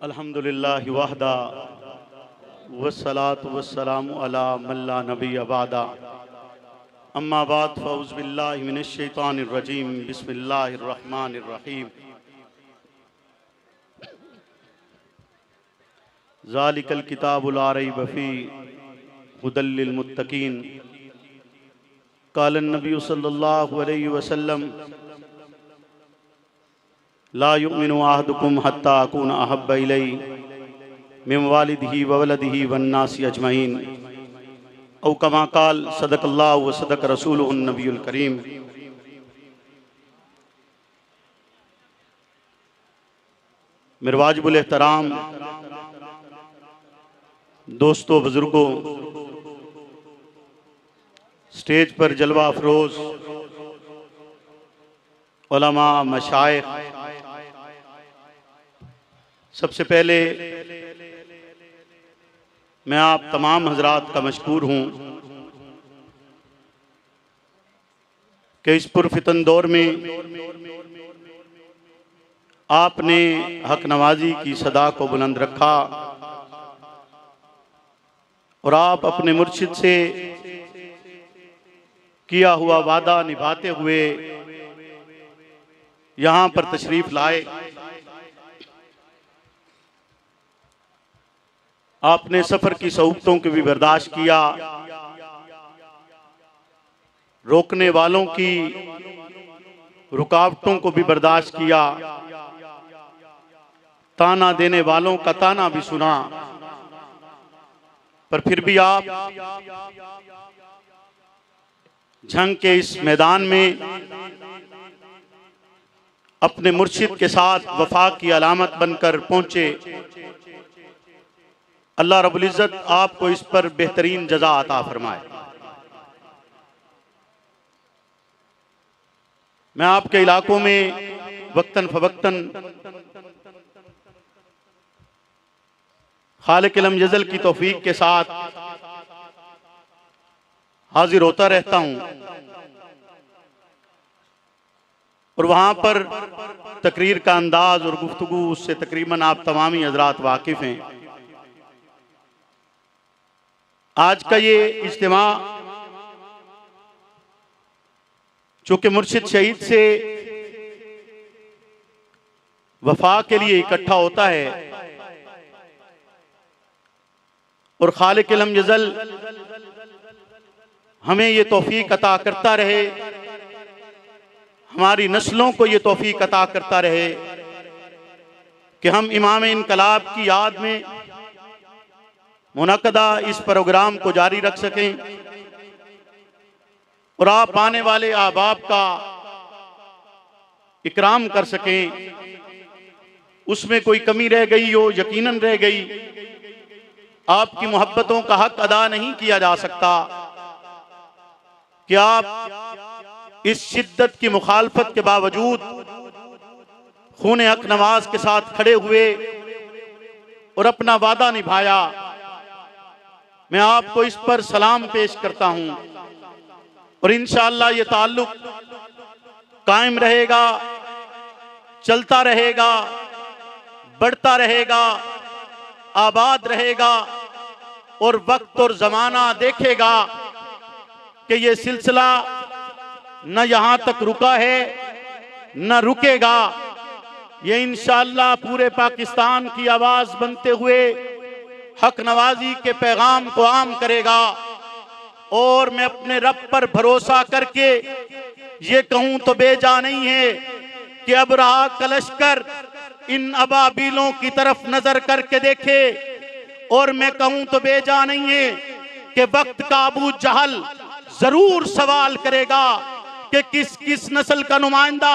अल्हम्दुलिल्लाहि वहदा वस्सलातु वस्सलामु अला मन ला नबिय्य बअदा अम्मा बाद फ़अऊज़ु बिल्लाहि मिनश शैतानिर रजीम बिस्मिल्लाहिर रहमानिर रहीम ज़ालिकल किताबु ला रैब फ़ीहि हुदल लिल मुत्तक़ीन क़ालन नबिय्यु सल्लल्लाहु अलैहि वसल्लम ला युमिनु अहदुकुम हत्ता अकूना अहब्ब इलैहि मिन वालिदिही व वलदिही वन्नासि अजमईन औ कमा क़ाल सदक़ल्लाहु व सदक़ रसूलुहुन नबियुल करीम। मेरे वाजिबुल एहतराम दोस्तों, बुजुर्गों, स्टेज पर जलवा अफरोज उलमा, मशाइख, सबसे पहले मैं आप तमाम हजरात का मशकूर हूँ कि इस पुरफितन दौर में आपने हक नवाजी की सदा को बुलंद रखा और आप अपने मुर्शिद से किया हुआ वादा निभाते हुए यहाँ पर तशरीफ लाए। आपने सफर की सऊबतों को भी बर्दाश्त किया, रोकने वालों की रुकावटों को भी बर्दाश्त किया, ताना देने वालों का ताना भी सुना, पर फिर भी आप जंग के इस मैदान में अपने मुर्शिद के साथ वफा की अलामत बनकर पहुंचे। अल्लाह रब्बुल इज़्ज़त आपको इस पर बेहतरीन जज़ा अता फरमाए। मैं आपके इलाकों में वक्तन फवक्तन खालिक लम यज़ल की तौफीक के साथ हाजिर होता रहता हूँ और वहाँ पर तकरीर का अंदाज और गुफ्तगू उससे तकरीबन आप तमामी हजरात वाकिफ़ हैं। आज का ये इज्तिमा चूँकि मुर्शिद शहीद से वफा के लिए इकट्ठा होता है और खालिक लम यज़ल हमें ये तौफीक अता करता रहे, हमारी नस्लों को ये तौफीक अता करता रहे कि हम इमाम इनकलाब की याद में मुनक़दा इस प्रोग्राम को जारी रख सकें और आप आने वाले अहबाब का इकराम कर सकें। उसमें कोई कमी रह गई हो, यकीनन रह गई। आपकी मोहब्बतों का हक अदा नहीं किया जा सकता कि आप इस शिद्दत की मुखालफत के बावजूद खून हक नवाज के साथ खड़े हुए और अपना वादा निभाया। मैं आपको इस पर सलाम पेश करता हूं और इंशाअल्लाह ये ताल्लुक कायम रहेगा, चलता रहेगा, बढ़ता रहेगा, आबाद रहेगा और वक्त और जमाना देखेगा कि ये सिलसिला न यहाँ तक रुका है न रुकेगा। ये इंशाअल्लाह पूरे पाकिस्तान की आवाज बनते हुए हक नवाजी के पैगाम को आम करेगा। और मैं अपने रब पर भरोसा करके ये कहूं तो बेजा नहीं है कि अब रहा कलशकर इन अबाबीलों की तरफ नजर करके देखे, और मैं कहूं तो बेजा नहीं है कि वक्त का अबू जहल जरूर सवाल करेगा कि किस किस नस्ल का नुमाइंदा,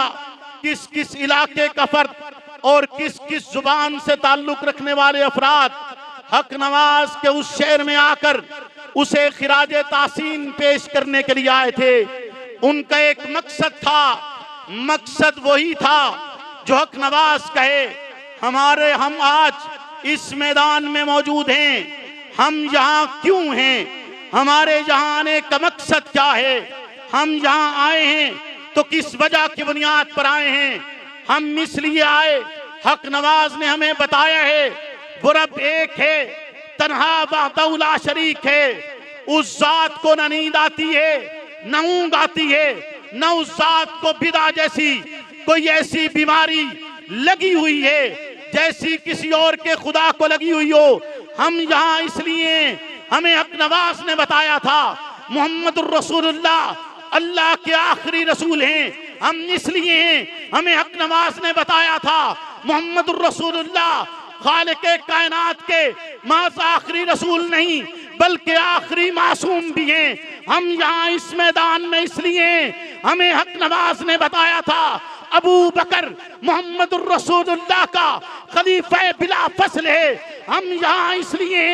किस किस इलाके का फर्द और किस किस जुबान से ताल्लुक रखने वाले अफराद हक नवाज के उस शहर में आकर उसे खिराजे तासीन पेश करने के लिए आए थे। उनका एक मकसद था, मकसद वही था जो हक नवाज कहे हम आज इस मैदान में मौजूद हैं, हम यहाँ क्यों हैं, हमारे यहाँ आने का मकसद क्या है, हम यहाँ आए हैं तो किस वजह की बुनियाद पर आए हैं। हम इसलिए आए हक नवाज ने हमें बताया है वो रब एक है, तन्हा वहदहू ला शरीक है। उस जात को न नींद आती है न ऊंघ आती है, न उस जात को बिदा जैसी कोई ऐसी बीमारी लगी हुई है जैसी किसी और के खुदा को लगी हुई हो। हम यहाँ इसलिए, हमें हक नवाज ने बताया था मोहम्मदुर रसूलुल्लाह अल्लाह के आखिरी रसूल हैं, हम इसलिए हैं। हमें हक नवाज ने बताया था मोहम्मदुर रसूलुल्लाह खालिक़े कायनात के महज आखिरी रसूल नहीं बल्कि आखिरी मासूम भी हैं। हम यहाँ इस मैदान में इसलिए, हमें हक नवाज ने बताया था अबू बकर मोहम्मदुर रसूलुल्लाह का खलीफा बिला फसल है। हम यहाँ इसलिए,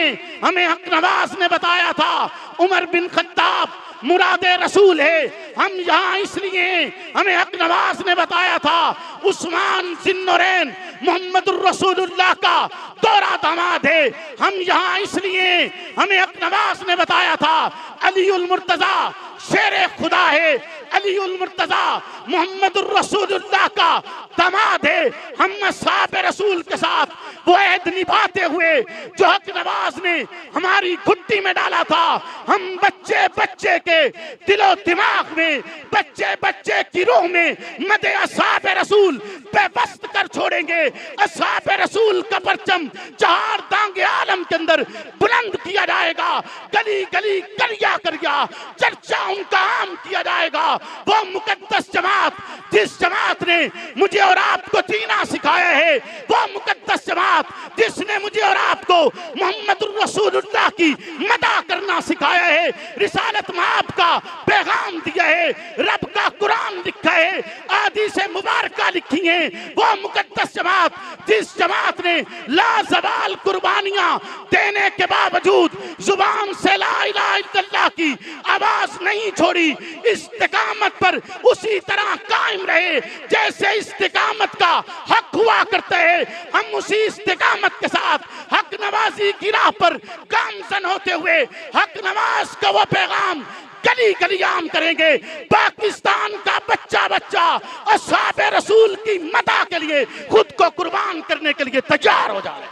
हमें हक नवाज ने बताया था उमर बिन खत्ताब मुरादे रसूल है। हम यहाँ इसलिए, हमें हक नवाज ने बताया था उस्मान जिन्नुरैन मोहम्मदुर रसूलुल्लाह का दोहरा दामाद है। हम यहाँ इसलिए, हमें हक नवाज ने बताया था अलीउल मुर्तजा शेरे खुदा है। अलीउल मुर्तजा मोहम्मदुर रसूलुल्लाह का दामाद है। हम असहाब रसूल के साथ वो अहद निभाते हुए जो हक नवाज ने हमारी घुट्टी में डाला था, हम बच्चे बच्चे के दिलो दिमाग में, बच्चे बच्चे की रूह में मदे असहाब रसूल बेबस्त कर छोड़ेंगे। असहाब रसूल का परचम चार दांगे आलम के अंदर बुलंद किया जाएगा, गली गली करिया करिया चर्चा उनका आम किया जाएगा। वो मुकद्दस जमात जिस जमात ने मुझे और आपको जीना सिखाया है, वो मुकद्दस जमात जिसने मुझे और आपको मोहम्मदुर रसूलुल्लाह की मदा करना सिखाया है, रिसालत माप का पैगाम दिया है, रब का कुरान लिखा है, आदि से मुबारका लिखी है, वो मुकद्दस जमात जिस जमात ने लाजवाल कुर्बानियां देने के बावजूद जुबान से ला इलाहा इल्लल्लाह की आवाज नहीं छोड़ी, इस्तिकामत पर उसी तरह कायम रहे जैसे इस्तिकामत का हक हुआ करते हैं। हम उसी इस्तिकामत के साथ हक नवाजी की राह पर गामजन होते हुए हक नवाज का वो पैगाम गली गली आम करेंगे। पाकिस्तान का बच्चा बच्चा असहाब रसूल की मदा के लिए खुद को कुर्बान करने के लिए तैयार हो जाए।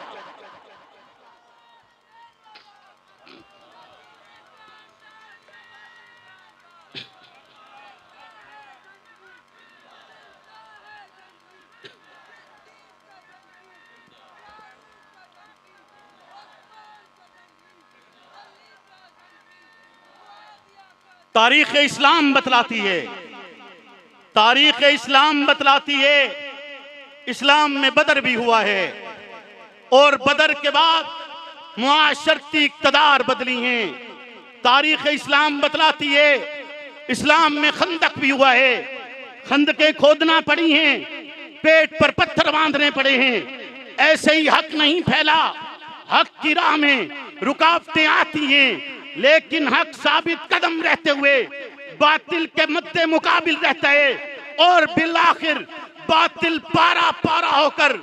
तारीख इस्लाम बतलाती है, तारीख इस्लाम बतलाती है इस्लाम में बदर भी हुआ है और बदर के बाद मुआशरती इक़्तिदार बदली हैं। तारीख इस्लाम बतलाती है इस्लाम में खंदक भी हुआ है, खंदकें खोदना पड़ी हैं, पेट पर पत्थर बांधने पड़े हैं। ऐसे ही हक नहीं फैला, हक की राह में रुकावटें आती हैं, लेकिन हक साबित कदम रहते हुए बातिल के मद्दे मुकाबिल रहता है और बिलाखिर बातिल पारा पारा होकर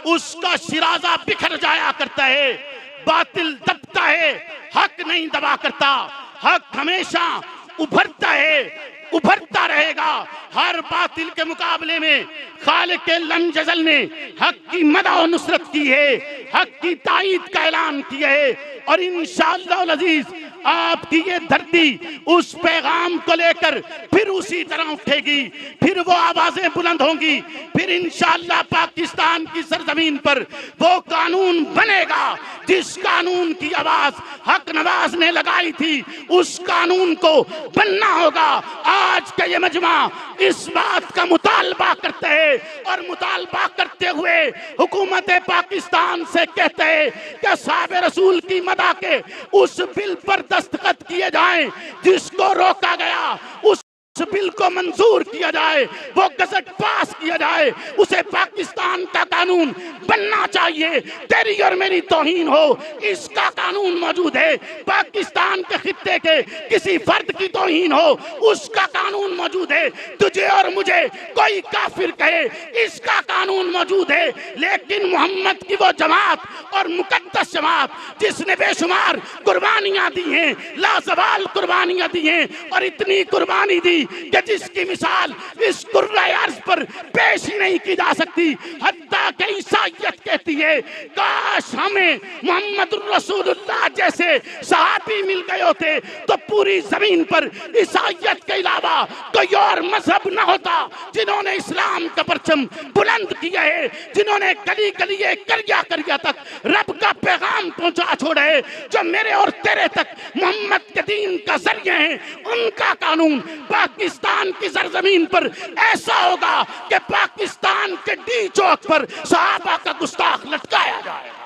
उसका शिराजा बिखर जाया करता है। बातिल दबता है, हक नहीं दबा करता। हक हमेशा उभरता है, उभरता रहेगा। हर बातिल के मुकाबले में खालिक के लम जज़ल ने हक की मदद और नुसरत की है, हक की ताईद का ऐलान किया है और इंशाअल्लाह अज़ीज आपकी ये धरती उस पैगाम को लेकर फिर उसी तरह उठेगी, फिर वो आवाजें बुलंद होंगी, फिर इंशाअल्लाह पाकिस्तान की सरजमीन पर वो कानून बनेगा जिस कानून की आवाज हक नवाज ने लगाई थी, उस कानून को बनना होगा। आज का ये मजमा इस बात का मुतालबा करते हैं और मुतालबा करते हुए हुकूमत पाकिस्तान से कहते हैं कि साहब रसूल की मदा के उस बिल पर दस्तखत किए जाएं जिसको रोका गया, उस बिल को मंजूर किया जाए, वो गजट पास किया जाए, उसे पाकिस्तान का कानून बनना चाहिए। तेरी और मेरी तौहीन हो इसका कानून मौजूद है, पाकिस्तान के खित्ते के किसी फर्द की तौहीन हो उसका कानून मौजूद है, तुझे और मुझे कोई काफिर कहे इसका कानून मौजूद है। लेकिन मोहम्मद की वो जमात और मुकद्दस जमात जिसने बेशुमार कुर्बानियां दी हैं, लाजवाल कुर्बानियां दी हैं और इतनी कुर्बानी दी कि जिसकी मिसाल इस कुर्राए अर्ज पर पेश ही नहीं की जा सकती। हत्ता कि ईसाईयत कहती है काश हमें मोहम्मद रसूलुल्लाह जैसे सहाबी मिल गए होते तो पूरी जमीन पर ईसाईयत के अलावा कोई और मजहब न होता जिन्होंने इस्लाम का परचम बुलंद किया है, जिन्होंने गली गली करिया करिया तक रब का पैगाम पहुंचा छोड़ा है, जो मेरे और तेरे तक मोहम्मद के दीन का जरिया है। उनका कानून पाकिस्तान की सरजमीन पर ऐसा होगा कि पाकिस्तान के डी चौक पर सहाबा का गुस्ताख लटकाया जाएगा।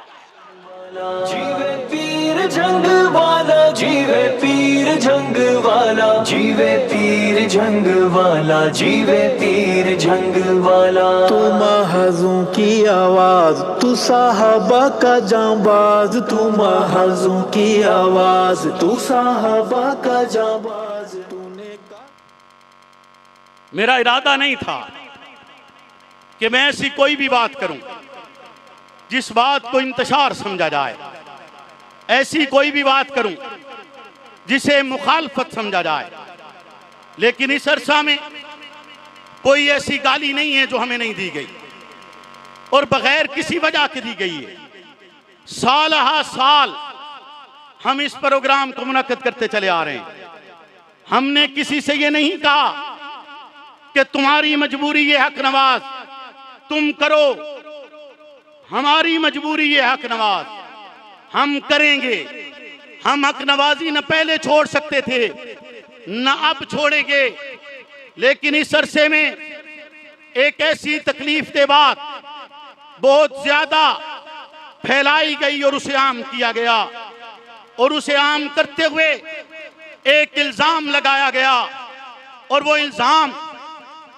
जीवे पीर जंग वाला, जीवे पीर जंग वाला, जीवे पीर जंग वाला, जीवे पीर जंग वाला। तू महजों की आवाज, तू साहबा का जांबाज, तू महजों की आवाज, तू साहबा का जांबाज। तूने मेरा इरादा नहीं था कि मैं ऐसी कोई भी बात करूं जिस बात को इंतशार समझा जाए, ऐसी कोई भी बात करूं जिसे मुखालफत समझा जाए, लेकिन इस अरसा में कोई ऐसी गाली नहीं है जो हमें नहीं दी गई और बगैर किसी वजह के दी गई है। साल हा साल हम इस प्रोग्राम को मुनक्किद करते चले आ रहे हैं। हमने किसी से ये नहीं कहा कि तुम्हारी मजबूरी ये हक नवाज तुम करो, हमारी मजबूरी ये हक नवाज हम करेंगे। हम हक नवाजी न पहले छोड़ सकते थे न अब छोड़ेंगे, लेकिन इस अरसे में एक ऐसी तकलीफ दे बात बहुत ज्यादा फैलाई गई और उसे आम किया गया, और उसे आम करते हुए एक इल्जाम लगाया गया, और वो इल्जाम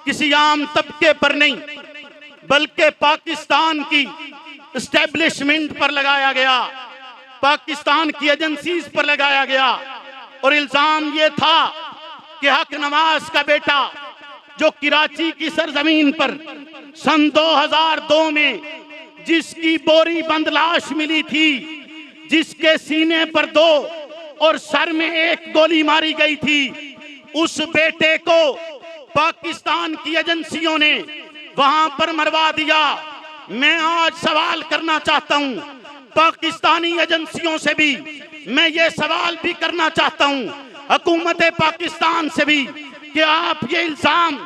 किसी आम तबके पर नहीं बल्कि पाकिस्तान की एस्टेब्लिशमेंट पर लगाया गया, पाकिस्तान की एजेंसीज पर लगाया गया। और इल्जाम ये था कि हक नवाज का बेटा जो कराची की सरजमीन पर सन 2002 में जिसकी बोरी बंद लाश मिली थी, जिसके सीने पर 2 और सर में 1 गोली मारी गई थी, उस बेटे को पाकिस्तान की एजेंसियों ने वहां पर मरवा दिया। मैं आज सवाल करना चाहता हूं पाकिस्तानी एजेंसियों से भी, मैं ये सवाल भी करना चाहता हूं हुकूमत पाकिस्तान से भी कि आप ये इल्जाम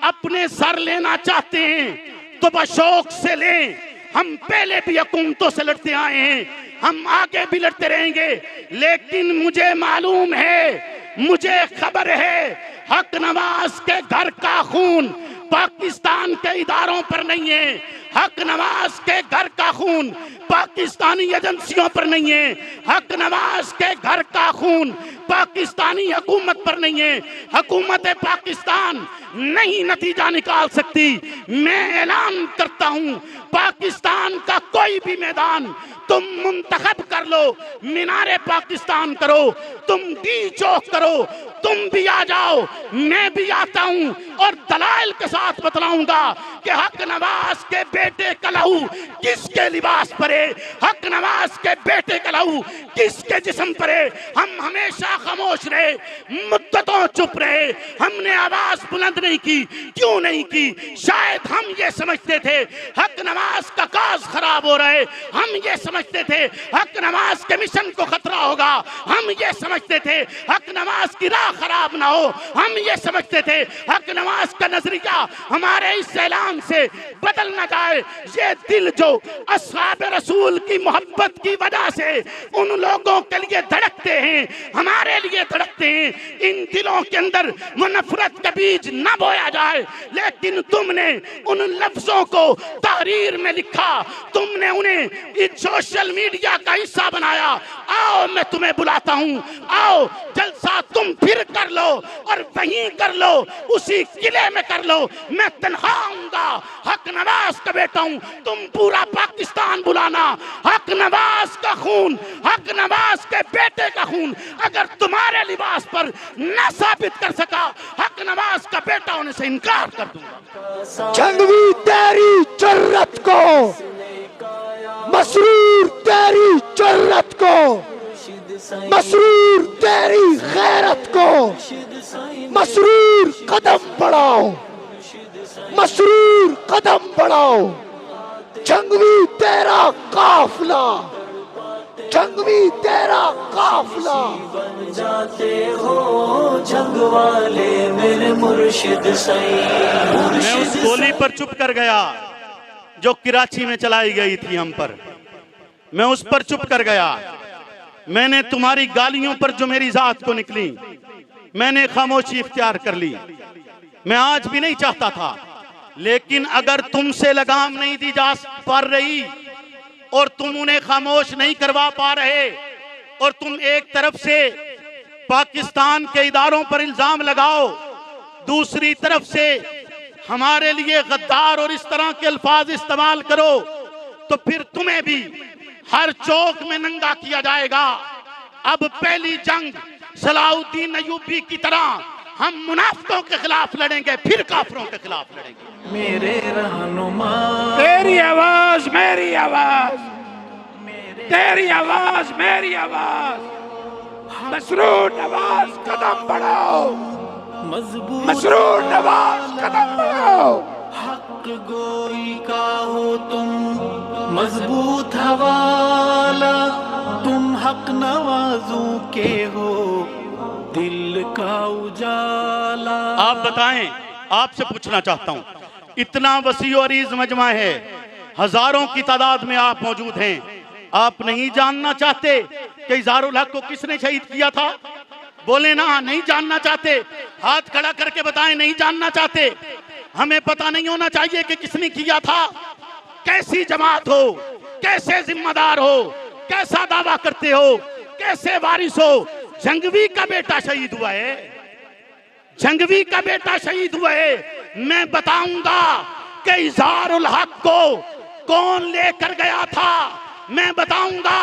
अपने सर लेना चाहते हैं तो बशौक से लें। हम पहले भी हुकूमतों से लड़ते आए हैं, हम आगे भी लड़ते रहेंगे, लेकिन मुझे मालूम है, मुझे खबर है हक नवाज के घर का खून पाकिस्तान के इदारों पर नहीं है, हक नवाज के घर का खून पाकिस्तानी एजेंसियों पर नहीं है, हक नवाज के घर का खून पाकिस्तानी हुकूमत पर नहीं है। हुकूमत पाकिस्तान नहीं नतीजा निकाल सकती। मैं ऐलान करता हूं पाकिस्तान का कोई भी मैदान तुम मुंतखब कर लो, मीनारे पाकिस्तान करो, तुम डी चौक करो, तुम भी आ जाओ, मैं भी आता हूं और दलाइल के साथ बतलाऊंगा कि हक नवाज के बेटे का लहू किसके लिबास पर है, हक नवाज के बेटे का लहू किसके जिस्म पर है। हम हमेशा खामोश रहे, मुद्दतों चुप रहे, हमने आवाज बुलंद नहीं की। क्यों नहीं की? शायद हम ये समझते थे हक नवाज का काज खराब हो रहा है, हम ये समझते थे हक नवाज के मिशन को खतरा होगा, हम ये समझते थे हक नवाज की राह खराब ना हो, हम ये समझते थे हक नवाज का नजरिया हमारे इस ऐलान से बदल ना जाए। ये दिल जो अस्हाब रसूल की मोहब्बत की वजह से उन लोगों के लिए धड़कते हैं, हमारे लिए धड़कते हैं, इन दिलों के अंदर वो नफरत का बीज न बोया जाए। लेकिन तुमने उन लफ्जों को तहरीर में लिखा, तुमने उन्हें इन सोशल मीडिया का हिस्सा बनाया। आओ मैं तुम्हें बुलाता हूं, आओ जलसा तुम फिर कर लो और वहीं कर लो, उसी किले में कर लो। मैं तन्हा आऊंगा, हक नवाज का बेटा हूं, तुम पूरा पाकिस्तान बुलाना। हक नवाज का खून, हक नवाज के बेटे का खून अगर तुम्हारे लिबास पर न साबित कर सका, हक नवाज का बेटा होने से इनकार कर दूंगा। जंगवी तेरी जुर्रत को, मसरूर तेरी जुर्रत को, मसरूर तेरी गैरत को, मसरूर कदम बढ़ाओ, मसरूर कदम बढ़ाओ, जंगवी तेरा काफिला, जंगवी तेरा काफिला। बन जाते हो जंग वाले मेरे मुर्शिद सईद। मैं उस गोली पर चुप कर गया जो कराची में चलाई गई थी हम पर, मैं उस पर चुप कर गया। मैंने तुम्हारी गालियों पर जो मेरी जात को निकली, मैंने खामोशी इख्तियार कर ली। मैं आज भी नहीं चाहता था, लेकिन अगर तुमसे लगाम नहीं दी जा पा रही और तुम उन्हें खामोश नहीं करवा पा रहे और तुम एक तरफ से पाकिस्तान के इदारों पर इल्जाम लगाओ, दूसरी तरफ से हमारे लिए गद्दार और इस तरह के अल्फाज इस्तेमाल करो, तो फिर तुम्हें भी हर चौक में नंगा किया जाएगा। अब पहली जंग सलाउद्दीन अय्यूबी की तरह हम मुनाफिकों के खिलाफ लड़ेंगे, फिर काफिरों के खिलाफ लड़ेंगे। मेरे रहनुमा, तेरी आवाज मेरी आवाज, तेरी आवाज मेरी आवाज, मसरूर नवाज कदम बढ़ाओ, मजबूत मसरूर नवाज कदम बढ़ाओ। हक गोई का हो तुम, मजबूत हवाला तुम, हक नवाजों के हो दिल का उजाला। आप बताएं, आपसे पूछना चाहता हूं, इतना वसी और अरीज मजमा है, हजारों की तादाद में आप मौजूद हैं, आप नहीं जानना चाहते कि इजहारुल हक को किसने शहीद किया था? बोले ना, नहीं जानना चाहते, हाथ खड़ा करके बताएं, नहीं जानना चाहते। हमें पता नहीं होना चाहिए कि किसने किया था? कैसी जमात हो, कैसे जिम्मेदार हो, कैसा दावा करते हो, कैसे वारिस हो? जंगवी का बेटा शहीद हुआ है, जंगवी का बेटा शहीद हुआ है। मैं बताऊंगा कि इजहारुल हक को कौन लेकर गया था, मैं बताऊंगा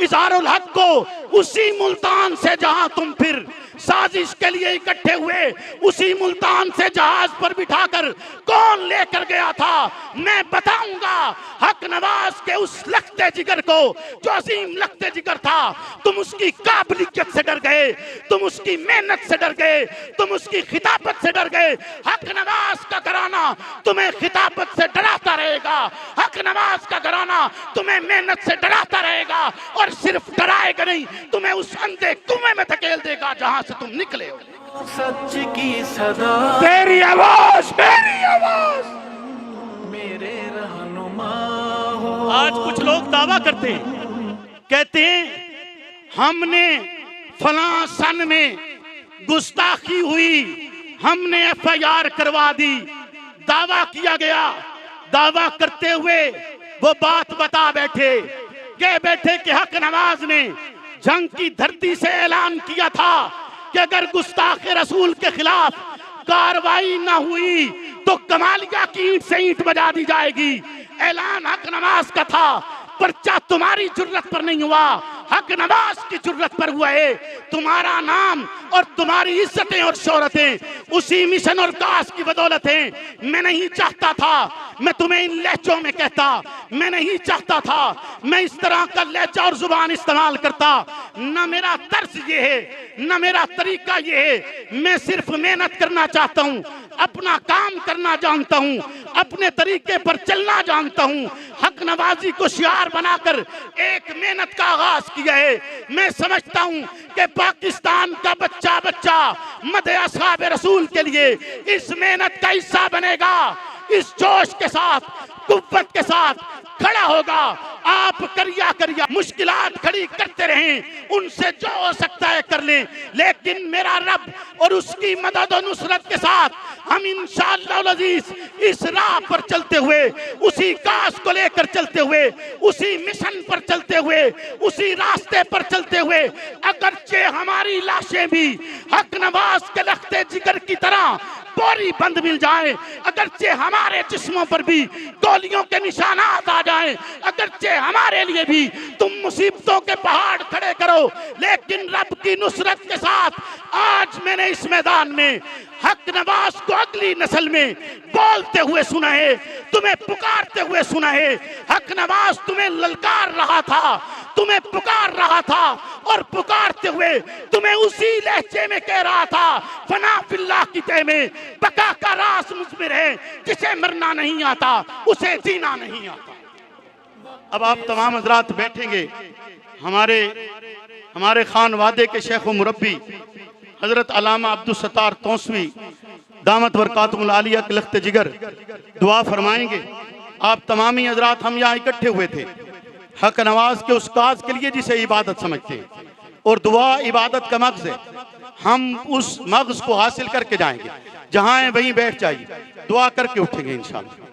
इजहारुल हक को उसी मुल्तान से जहां तुम फिर साजिश के लिए इकट्ठे हुए, उसी मुल्तान से जहाज पर बिठाकर कौन लेकर गया था। मैं बताऊंगा हक नवाज के उस लखते जिगर को जो अजीम लखते जिगर था। तुम उसकी काबिलियत से डर गए, तुम उसकी मेहनत से डर गए, तुम उसकी खिताबत से डर गए। हक नवाज का घराना तुम्हें खिताबत से डराता रहेगा, हक नवाज का घराना तुम्हें मेहनत से डराता रहेगा, और सिर्फ डराएगा नहीं, तुम्हें उस अंधे कुएं में धकेल देगा जहां से तुम निकले हो। सच की सदा, तेरी आवाज मेरी आवाज, मेरे रहनुमा हो। आज कुछ लोग दावा करते हैं, कहते हैं हमने फलां सन में गुस्ताखी हुई, हमने FIR करवा दी। दावा किया गया, दावा करते हुए वो बात बता बैठे, कह बैठे कि हक नवाज ने जंग की धरती से ऐलान किया था कि अगर गुस्ताखे रसूल के खिलाफ कार्रवाई न हुई तो कमालिया की ईंट से ईंट बजा दी जाएगी। ऐलान हक नवाज का था, पर्चा तुम्हारी जुर्रत पर नहीं हुआ, हक नवाज की जुर्रत पर हुआ है। तुम्हारा नाम और तुम्हारी इज्जतें और शोहरतें उसी मिशन और कास की बदौलत हैं। मैं नहीं चाहता था, मैं तुम्हें इन लहजों में कहता, मैं नहीं चाहता था मैं इस तरह का लहजा और जुबान इस्तेमाल करता। न मेरा तर्ज ये है, न मेरा तरीका ये है। मैं सिर्फ मेहनत करना चाहता हूँ, अपना काम करना जानता हूँ, अपने तरीके पर चलना जानता हूँ। हक नवाजी को शियार बनाकर एक मेहनत का आगाज किया है। मैं समझता हूँ कि पाकिस्तान का बच्चा बच्चा मदे असहाब रसूल के लिए इस मेहनत का हिस्सा बनेगा, इस जोश के साथ, कुव्वत के साथ खड़ा होगा। आप करिया करिया मुश्किलात खड़ी करते रहें, उनसे जो हो सकता है कर लें, लेकिन मेरा रब और उसकी मदद और नुसरत के साथ हम इंशाअल्लाह अज़ीज़ इस राह पर चलते हुए, उसी कास को लेकर चलते हुए, उसी मिशन पर चलते हुए, उसी रास्ते पर चलते हुए, अगरचे हमारी लाशें भी हक नवाज के लखते जिगर की तरह बोरी बंद मिल जाए, अगरचे हमारे जिस्मों पर भी गोलियों के निशानात आ जाएं, अगरचे हमारे लिए भी तुम मुसीबतों के पहाड़ खड़े करो, लेकिन रब की नुसरत के साथ आज मैंने इस मैदान में हक नवाज को अगली नस्ल में बोलते हुए सुना है, तुम्हें पुकारते हुए सुना है। हक नवाज तुम्हें ललकार रहा था, तुम्हें पुकार रहा था और पुकारते हुए तुम्हें उसी लहजे में कह रहा था, फना फिल्लाह की तय में बका का रास मुज़मिर है, जिसे मरना नहीं आता उसे जीना नहीं आता। अब आप तमाम हजरात बैठेंगे। हमारे खान वादे के शेख व मुरब्बी हजरत अल्लामा अब्दुल सत्तार तौसवी दामत बरकातुहुल आलिया के लख्त जिगर दुआ फरमाएंगे। आप तमामी हजरात हम यहाँ इकट्ठे हुए थे हक नवाज के उस काज के लिए जिसे इबादत समझते हैं, और दुआ इबादत का मग़ज़ है। हम उस मग़ज़ को हासिल करके जाएंगे। जहाँ हैं वहीं बैठ जाइए, दुआ करके उठेंगे इंशाअल्लाह।